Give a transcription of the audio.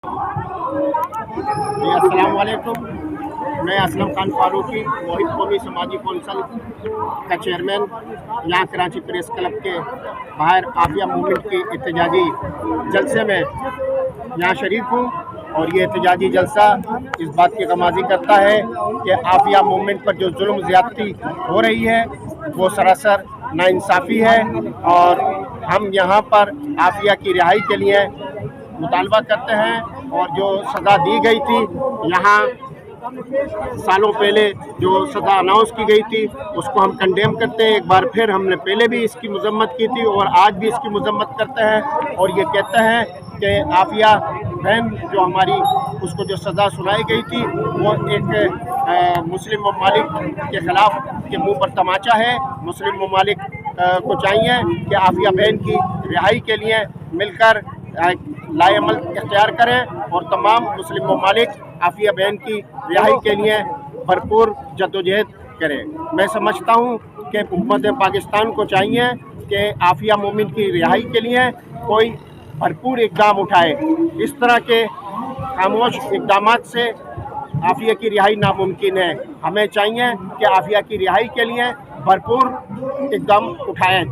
جی السلام علیکم، میں اسلم خان فاروقی واحد قومی سماجی کونسل کا چیئرمین یہاں کراچی پریس کلب کے باہر عافیہ موومنٹ کے احتجاجی جلسے میں یہاں شریک ہوں، اور یہ احتجاجی جلسہ اس بات کی غمازی کرتا ہے کہ عافیہ موومنٹ پر جو ظلم زیادتی ہو رہی ہے وہ سراسر ناانصافی ہے، اور ہم یہاں پر عافیہ کی رہائی کے لیے مطالبہ کرتے ہیں، اور جو سزا دی گئی تھی یہاں سالوں پہلے جو سزا اناؤنس کی گئی تھی اس کو ہم کنڈیم کرتے ہیں۔ ایک بار پھر ہم نے پہلے بھی اس کی مذمت کی تھی اور آج بھی اس کی مذمت کرتے ہیں، اور یہ کہتے ہیں کہ عافیہ بہن جو ہماری اس کو جو سزا سنائی گئی تھی وہ ایک مسلم ممالک کے خلاف کے منہ پر تماچا ہے۔ مسلم ممالک کو چاہیے کہ عافیہ بہن کی رہائی کے لیے مل کر لائے عمل اختیار کریں، اور تمام مسلم ممالک عافیہ بہن کی رہائی کے لیے بھرپور جدوجہد کریں۔ میں سمجھتا ہوں کہ حکومت پاکستان کو چاہیے کہ عافیہ مومن کی رہائی کے لیے کوئی بھرپور اقدام اٹھائے۔ اس طرح کے خاموش اقدامات سے عافیہ کی رہائی ناممکن ہے۔ ہمیں چاہیے کہ عافیہ کی رہائی کے لیے بھرپور اقدام اٹھائیں۔